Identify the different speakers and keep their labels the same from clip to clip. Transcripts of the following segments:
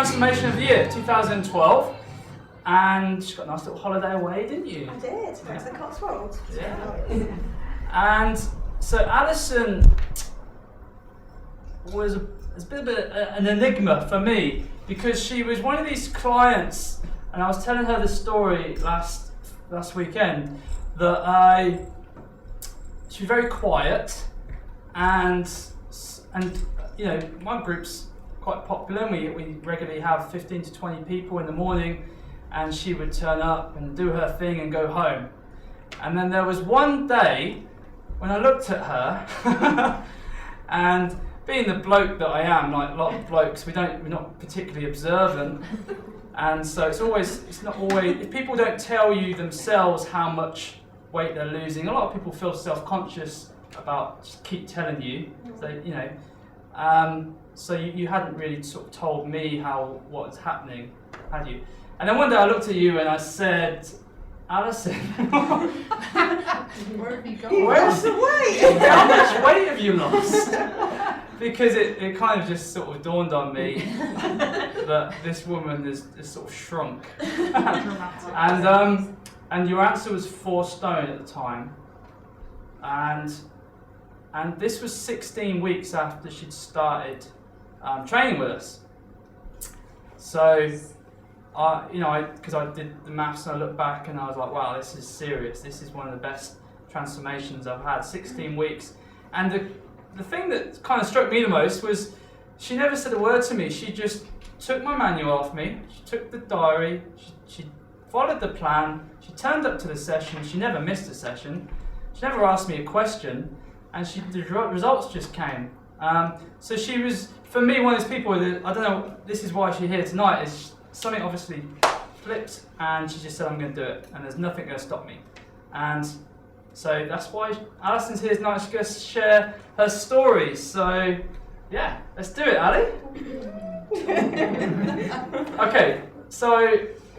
Speaker 1: Transformation of the Year 2012, and you got a nice little holiday away, didn't you?
Speaker 2: I did. Went to the Cotswolds.
Speaker 1: Yeah. And so Alison was a bit of an enigma for me, because she was one of these clients, and I was telling her the story last weekend, that she was very quiet, and you know, my group's quite popular, and we regularly have 15 to 20 people in the morning, and she would turn up and do her thing and go home. And then there was one day when I looked at her, and being the bloke that I am, like a lot of blokes, we're not particularly observant, and so it's not always, if people don't tell you themselves how much weight they're losing, a lot of people feel self-conscious about just keep telling you, so you know, so you hadn't really sort of told me what was happening, had you? And then one day I looked at you and I said, Alison,
Speaker 3: where have you gone?
Speaker 2: Where's the weight?
Speaker 1: How much weight have you lost? Because it kind of just sort of dawned on me that this woman is sort of shrunk. And your answer was 4 stone at the time. And this was 16 weeks after she'd started training with us. So, because I did the maths and I looked back and I was like, wow, this is serious. This is one of the best transformations I've had. 16 weeks. And the thing that kind of struck me the most was she never said a word to me. She just took my manual off me. She took the diary. She followed the plan. She turned up to the session. She never missed a session. She never asked me a question. And the results just came. So she was, for me, one of those people that, I don't know, this is why she's here tonight, is something obviously flipped and she just said, I'm going to do it. And there's nothing going to stop me. And so that's why Alison's here tonight. She's going to share her story. So, yeah, let's do it, Ali. Okay, so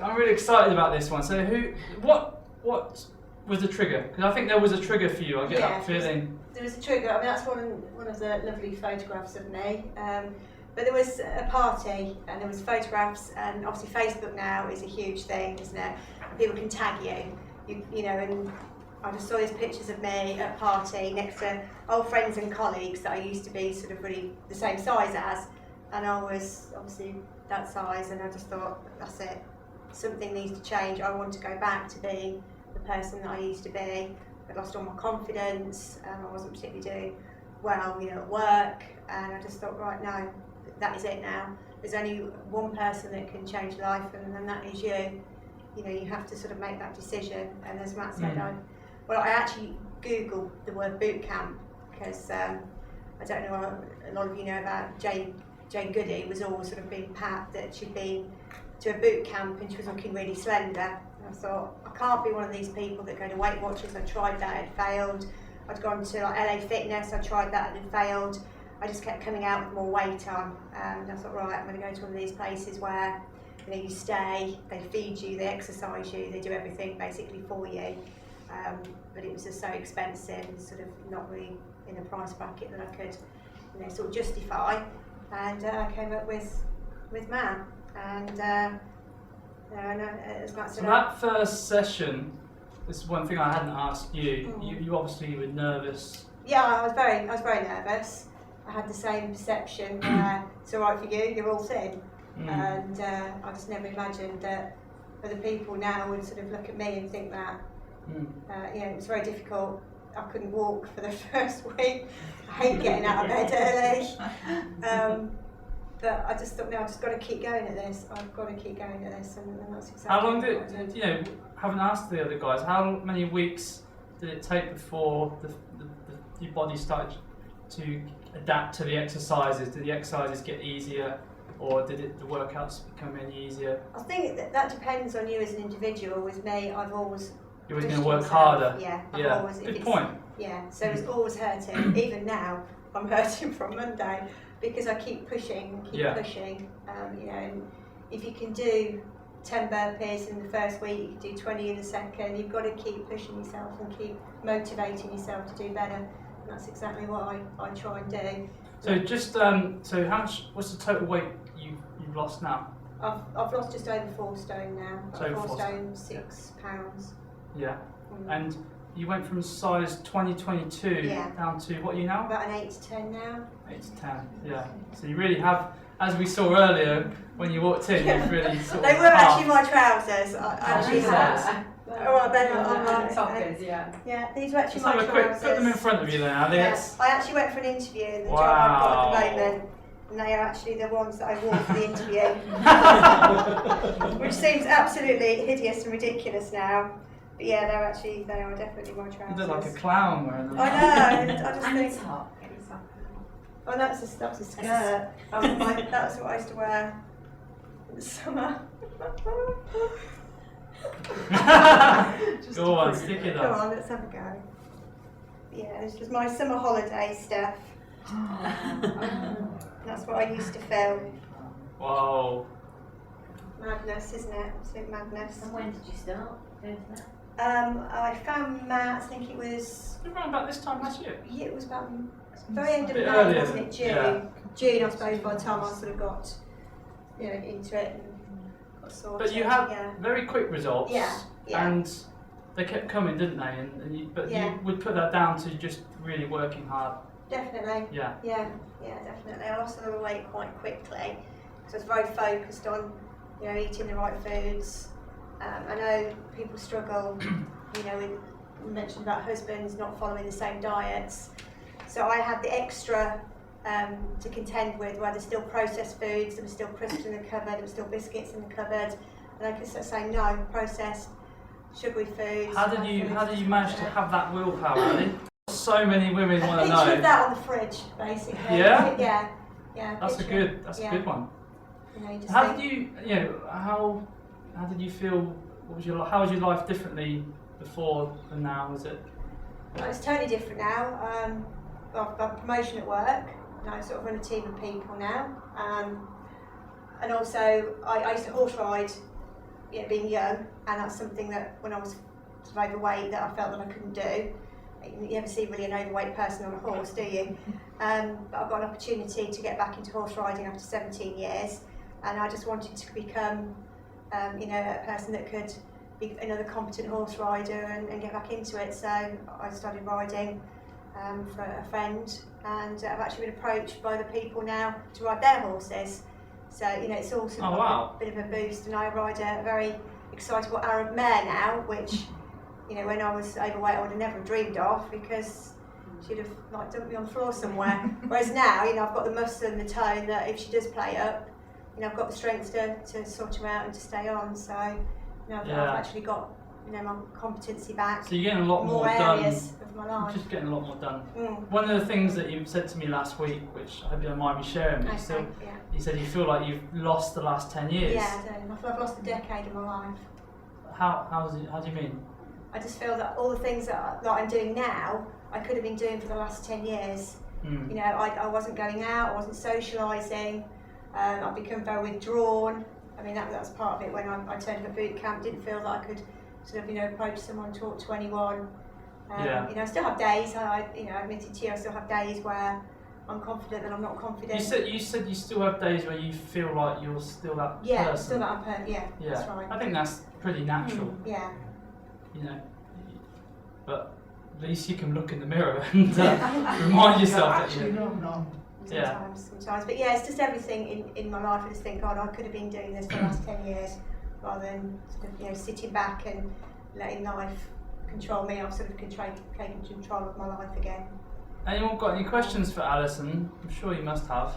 Speaker 1: I'm really excited about this one. So what was the trigger? Because I think there was a trigger for you. I get that feeling.
Speaker 2: There was a trigger. I mean, that's one of the lovely photographs of me. But there was a party and there was photographs, and obviously Facebook now is a huge thing, isn't it? People can tag you know, and I just saw these pictures of me at a party next to old friends and colleagues that I used to be sort of really the same size as, and I was obviously that size, and I just thought, that's it, something needs to change. I want to go back to being the person that I used to be. I lost all my confidence, I wasn't particularly doing well, you know, at work, and I just thought, right, no, that is it now. There's only one person that can change life, and that is you. You know, you have to sort of make that decision. And as Matt said, I actually Googled the word boot camp, because I don't know, a lot of you know about Jane Goody was always sort of being pat that she'd been to a boot camp and she was looking really slender. And I thought, I can't be one of these people that go to Weight Watchers. I tried that, it failed. I'd gone to like LA Fitness, I tried that and it failed. I just kept coming out with more weight on, and I thought, right, I'm going to go to one of these places where, you know, you stay, they feed you, they exercise you, they do everything basically for you. But it was just so expensive and sort of not really in the price bracket that I could, you know, sort of justify. And I came up with Matt, and as Matt said,
Speaker 1: so that first session, this is one thing I hadn't asked you. You obviously were nervous.
Speaker 2: Yeah, I was very nervous. I had the same perception where it's all right for you, you're all thin. And I just never imagined that other people now would sort of look at me and think that. You know, it was very difficult. I couldn't walk for the first week. I hate getting out of bed early. But I just thought, no, I've just got to keep going at this. I've got to keep going at this, and that's exactly
Speaker 1: how long
Speaker 2: what I did.
Speaker 1: you know, haven't asked the other guys, how many weeks did it take before your body started to adapt to the exercises? Did the exercises get easier, or did the workouts become any easier?
Speaker 2: I think that depends on you as an individual. With me, I've always...
Speaker 1: You're always going to work harder.
Speaker 2: Yeah,
Speaker 1: always, good point.
Speaker 2: Yeah, so it's always hurting. Even now, I'm hurting from Monday because I keep pushing, pushing. You know, and if you can do 10 burpees in the first week, you can do 20 in the second. You've got to keep pushing yourself and keep motivating yourself to do better. And that's exactly what I try and do.
Speaker 1: So just so how much? What's the total weight you've lost now?
Speaker 2: I've lost just over 4 stone now.
Speaker 1: So
Speaker 2: 4 stone, 6 pounds.
Speaker 1: Yeah. And you went from size 2022 down to what are you now?
Speaker 2: About an 8 to 10 now.
Speaker 1: 8 to 10, yeah. So you really have, as we saw earlier when you walked in, you've really sort
Speaker 2: They
Speaker 1: of
Speaker 2: were
Speaker 1: halved.
Speaker 2: actually my trousers. I actually had. Well, then I'm like,
Speaker 3: Toppers, yeah.
Speaker 2: Yeah, these were actually
Speaker 1: Let's
Speaker 2: my
Speaker 1: have a quick,
Speaker 2: trousers.
Speaker 1: put them in front of you then, Ali.
Speaker 2: Yeah,
Speaker 1: It's-
Speaker 2: I actually went for an interview in the
Speaker 1: Wow.
Speaker 2: job I've got at the moment, and they are actually the ones that I wore for the interview. Which seems absolutely hideous and ridiculous now. But yeah, they are definitely my trousers.
Speaker 1: You look like a clown wearing them.
Speaker 2: I know, I just
Speaker 3: And
Speaker 2: think,
Speaker 3: the top.
Speaker 2: oh, that was a skirt. That's what I used to wear in the summer.
Speaker 1: Go on, stick it
Speaker 2: Go
Speaker 1: up.
Speaker 2: on, let's have a go. Yeah, this was my summer holiday stuff. That's what I used to film.
Speaker 1: Whoa.
Speaker 2: Madness, isn't it? Absolute madness.
Speaker 3: And when did you start doing that?
Speaker 2: I found Matt, I think it was,
Speaker 1: Around about this time last year.
Speaker 2: yeah, it was about very end of
Speaker 1: bit
Speaker 2: May,
Speaker 1: earlier,
Speaker 2: wasn't it? June.
Speaker 1: yeah.
Speaker 2: June, I suppose, by the time I sort of got, into it and got sorted.
Speaker 1: But you had
Speaker 2: yeah.
Speaker 1: very quick results.
Speaker 2: Yeah, yeah.
Speaker 1: And they kept coming, didn't they? But
Speaker 2: Yeah.
Speaker 1: you would put that down to just really working hard.
Speaker 2: Definitely.
Speaker 1: Yeah.
Speaker 2: Yeah, definitely. I lost a little weight quite quickly because I was very focused on, eating the right foods. I know people struggle, with, you mentioned about husbands not following the same diets. So I had the extra to contend with, where there's still processed foods, there were still crisps in the cupboard, there were still biscuits in the cupboard, and I could sort of say no, processed, sugary foods.
Speaker 1: How did you manage to have that willpower, Ali? So many women want to
Speaker 2: A picture
Speaker 1: know.
Speaker 2: of that on the fridge, basically.
Speaker 1: Yeah?
Speaker 2: Yeah.
Speaker 1: That's a
Speaker 2: picture.
Speaker 1: good one.
Speaker 2: You just
Speaker 1: How
Speaker 2: think-
Speaker 1: did you, how did you feel? How was your life differently before and now? Was it?
Speaker 2: Well, it's totally different now. I've got a promotion at work, and I sort of run a team of people now. And also, I used to horse ride, being young, and that's something that when I was sort of overweight that I felt that I couldn't do. You never see really an overweight person on a horse, do you? But I've got an opportunity to get back into horse riding after 17 years, and I just wanted to become, a person that could be another competent horse rider and get back into it. So I started riding for a friend, and I've actually been approached by the people now to ride their horses. So it's all sort of
Speaker 1: wow.
Speaker 2: a bit of a boost, and I ride a very excitable Arab mare now, which when I was overweight I would have never dreamed of, because she'd have dumped me on the floor somewhere. Whereas now, I've got the muscle and the tone that if she does play up, I've got the strength to sort her out and to stay on. So, I've actually got, my competency back.
Speaker 1: So you're getting a lot more
Speaker 2: areas
Speaker 1: done.
Speaker 2: of my life.
Speaker 1: Just getting a lot more done.
Speaker 2: Mm.
Speaker 1: One of the things that you said to me last week, which I hope you don't mind me sharing, but
Speaker 2: Okay,
Speaker 1: you said you feel like you've lost the last 10 years.
Speaker 2: Yeah, I do. I feel I've lost a decade of my life.
Speaker 1: How do you mean?
Speaker 2: I just feel that all the things that I'm doing now, I could have been doing for the last 10 years.
Speaker 1: Mm.
Speaker 2: I wasn't going out, I wasn't socialising, I've become very withdrawn. I mean, that's part of it. When I turned up at boot camp, didn't feel that I could sort of, approach someone, talk to anyone. I still have days, I admitted to you, I still have days where I'm confident and I'm not confident.
Speaker 1: You said you still have days where you feel like you're still that
Speaker 2: Yeah,
Speaker 1: person.
Speaker 2: still that person, yeah, that's right.
Speaker 1: I think that's pretty natural.
Speaker 2: Yeah.
Speaker 1: But at least you can look in the mirror and remind yourself that you
Speaker 2: Sometimes. But yeah, it's just everything in my life. I just think, God, I could have been doing this for the last 10 years rather than sort of, sitting back and letting life control me. I've sort of taken control of my life again.
Speaker 1: Anyone got any questions for Alison? I'm sure you must have.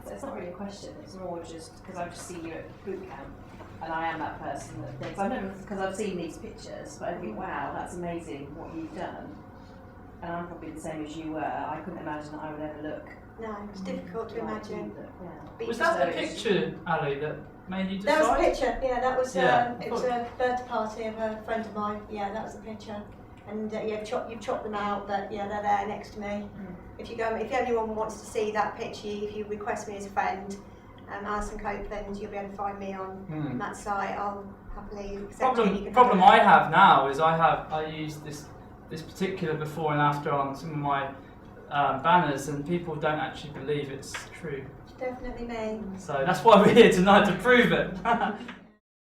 Speaker 3: It's not really a question, it's more just because I've just seen you at boot camp, and I am that person that thinks, I know because I've seen these pictures, but I think, wow, that's amazing what you've done. And I'm probably the same as you were. I couldn't imagine that I would ever look.
Speaker 2: No, it's difficult to imagine.
Speaker 3: Yeah.
Speaker 1: Was that the picture, Ali, that made you decide?
Speaker 2: That was a picture, yeah, that was,
Speaker 1: Yeah.
Speaker 2: it was a birthday party of a friend of mine, yeah, that was the picture. And you've chopped them out, but yeah, they're there next to me. If anyone wants to see that picture, if you request me as a friend, Alison Copeland, you'll be able to find me on that site. I'll happily accept it.
Speaker 1: Problem I have now is I use this particular before and after on some of my banners, and people don't actually believe it's true.
Speaker 2: Definitely me.
Speaker 1: So that's why we're here tonight, to prove it.